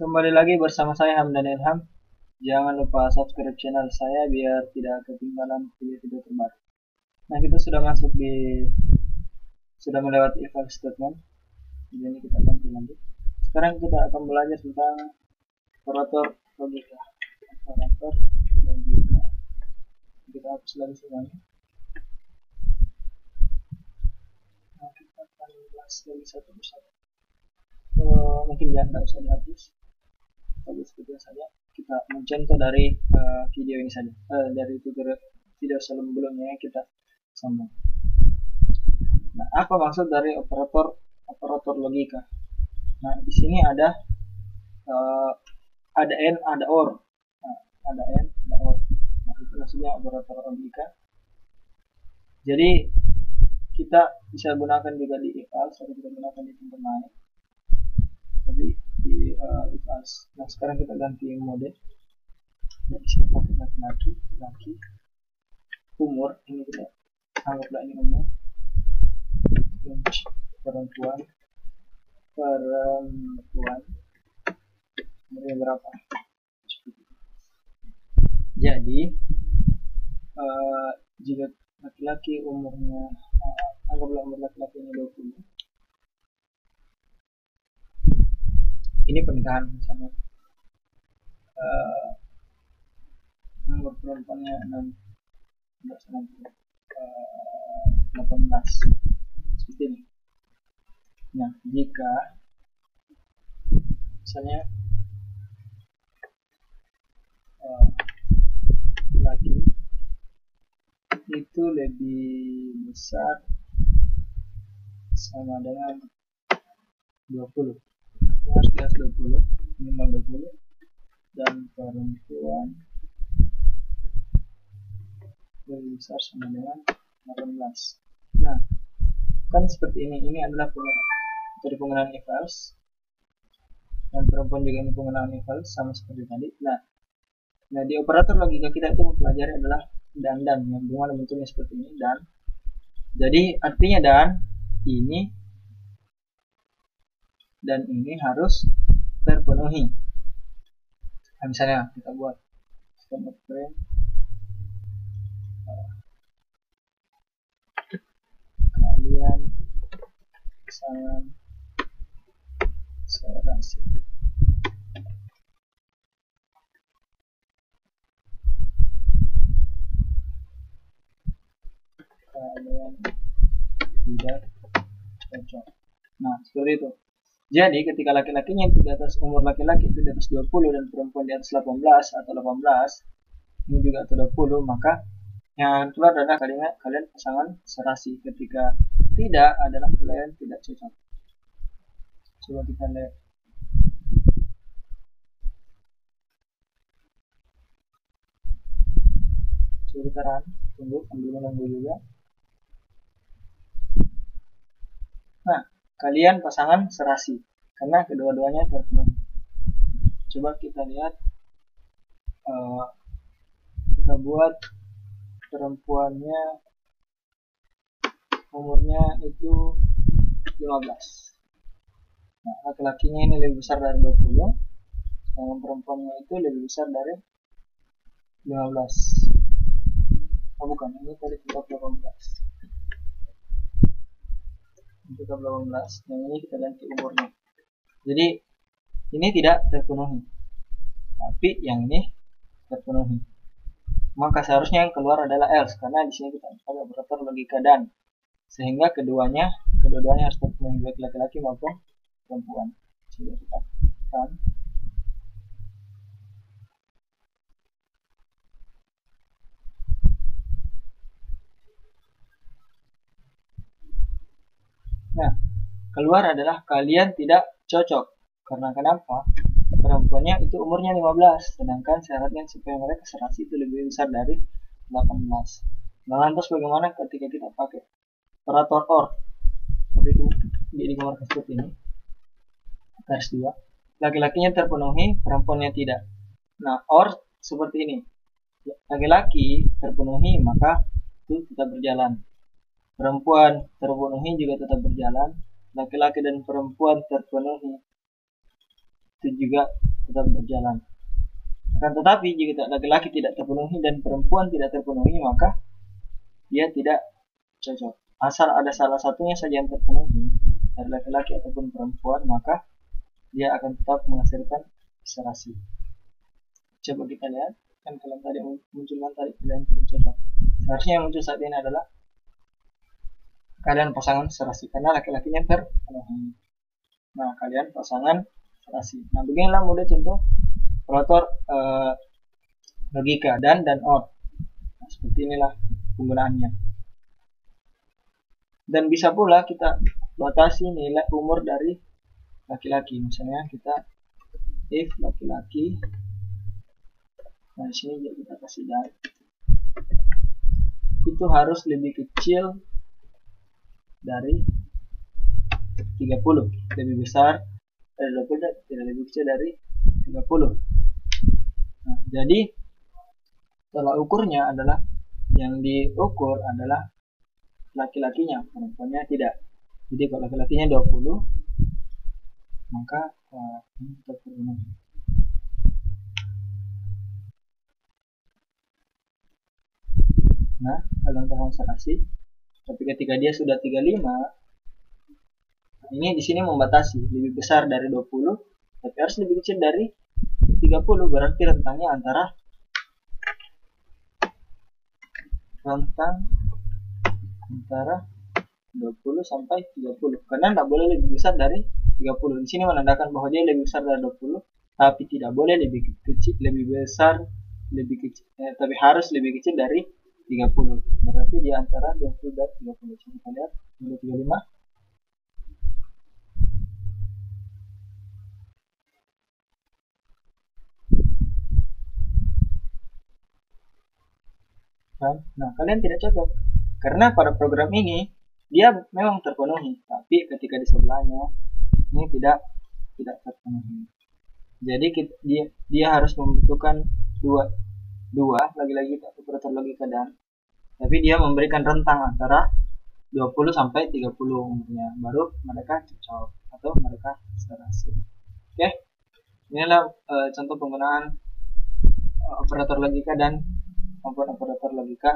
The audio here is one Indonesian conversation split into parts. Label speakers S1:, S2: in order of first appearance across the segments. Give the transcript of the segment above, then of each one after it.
S1: Kembali lagi bersama saya Hamdan Ilham. Jangan lupa subscribe channel saya biar tidak ketinggalan video-video terbaru. Nah, kita sudah melewati if else statement. Jadi ini kita ganti lanjut. Sekarang kita akan belajar tentang operator logika. Operator logika. Kita hapus lagi semuanya. Nah, kita akan bahas lagi satu persatu. Mungkin tidak usah dihapus. Tapi seperti saja kita mencontoh dari video ini saja, dari tutorial video sebelumnya kita sambung. Nah, apa maksud dari operator logika? Nah, di sini ada and, ada or. Nah, ada and, ada or. Nah, itu maksudnya operator logika. Jadi kita bisa gunakan juga di if else atau kita gunakan di tempat lain. Jadi di if else. Nah, sekarang kita ganti mode. Nah, di sini pakai laki, umur ini kita anggaplah ini umur, perempuan, umurnya berapa? Jadi jika laki-laki umurnya anggaplah umur laki-laki ini 20, ini pernikahan misalnya, umur perempuannya 18 seperti ini. Nah, jika misalnya laki itu lebih besar sama dengan 20, harus di atas 20, minimal 20, dan perempuan lebih besar sama dengan 18. Nah, kan seperti ini adalah dari penggunaan if else, dan perempuan juga ini penggunaan if else sama seperti tadi. Nah, di operator logika kita itu mempelajari adalah dan yang dimana bentuknya seperti ini dan. Jadi artinya dan ini harus terpenuhi. Nah, misalnya kita buat standard frame kalian sangat serasi. Kalian tidak cocok. Nah, seperti itu. Jadi ketika laki-lakinya itu di atas, umur laki-laki itu di atas 20 dan perempuan di atas 18 atau 18, ini juga atau 20, maka yang akan keluar adalah kalian pasangan serasi. Ketika tidak adalah kalian tidak cocok. Coba kita lihat. Coba kita tunggu sambil menunggu juga. Nah, kalian pasangan serasi karena kedua-duanya terpenuhi. Coba kita lihat, kita buat perempuannya umurnya itu 15. Nah, laki-lakinya ini lebih besar dari 20, sedangkan perempuannya itu lebih besar dari 15. Oh bukan, ini tadi tetap 18. Tetap 18, yang ini kita ganti umurnya. Jadi ini tidak terpenuhi, tapi yang ini terpenuhi. Maka seharusnya yang keluar adalah else, karena di sini kita pakai operator logika dan, sehingga kedua-duanya harus terpenuhi, baik laki-laki maupun perempuan. Coba kita kan. Nah, keluar adalah kalian tidak cocok. Karena kenapa? Perempuannya itu umurnya 15, sedangkan syaratnya supaya mereka serasi itu lebih besar dari 18. Nah, lantas bagaimana ketika kita pakai operator or? Itu digambarkan seperti ini. Garis 2. Laki-lakinya terpenuhi, perempuannya tidak. Nah, or seperti ini. Laki-laki terpenuhi, maka itu tetap berjalan. Perempuan terpenuhi juga tetap berjalan. Laki-laki dan perempuan terpenuhi, itu juga tetap berjalan. Akan tetapi jika laki-laki tidak terpenuhi dan perempuan tidak terpenuhi, maka dia tidak cocok. Asal ada salah satunya saja yang terpenuhi, dari laki-laki ataupun perempuan, maka dia akan tetap menghasilkan serasi. Coba kita lihat, kan kalian tadi munculkan tadi kalian tidak cocok. Seharusnya yang muncul saat ini adalah kalian pasangan serasi karena laki-lakinya terpenuhi. Nah, kalian pasangan serasi. Nah, beginilah mudah contoh operator logika dan or. Nah, seperti inilah penggunaannya. Dan bisa pula kita batasi nilai umur dari laki-laki. Misalnya kita if laki-laki, nah di sini kita kasih dari itu harus lebih kecil dari 30, lebih besar dari 20, tidak lebih kecil dari 30. Nah, jadi tolak ukurnya adalah yang diukur adalah laki-lakinya, perempuannya tidak. Jadi kalau laki-lakinya 20, maka ini terpenuhi. Nah, kalian pasang serasi, tapi ketika dia sudah 35, ini di sini membatasi lebih besar dari 20, tapi harus lebih kecil dari 30, berarti rentangnya antara antara 20 sampai 30, karena tidak boleh lebih besar dari 30. Di sini menandakan bahwa dia lebih besar dari 20, tapi tidak boleh lebih kecil, tapi harus lebih kecil dari 30. Berarti di antara 20 dan 30. Kita lihat 35. Nah, kalian tidak cocok karena pada program ini dia memang terpenuhi, tapi ketika di sebelahnya ini tidak terpenuhi. Jadi dia harus membutuhkan dua lagi-lagi operator logika dan, tapi dia memberikan rentang antara 20 sampai 30 umurnya, baru mereka cocok atau mereka serasi. Oke, inilah contoh penggunaan operator logika dan maupun operator logika.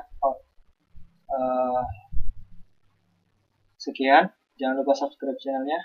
S1: Sekian, jangan lupa subscribe channelnya.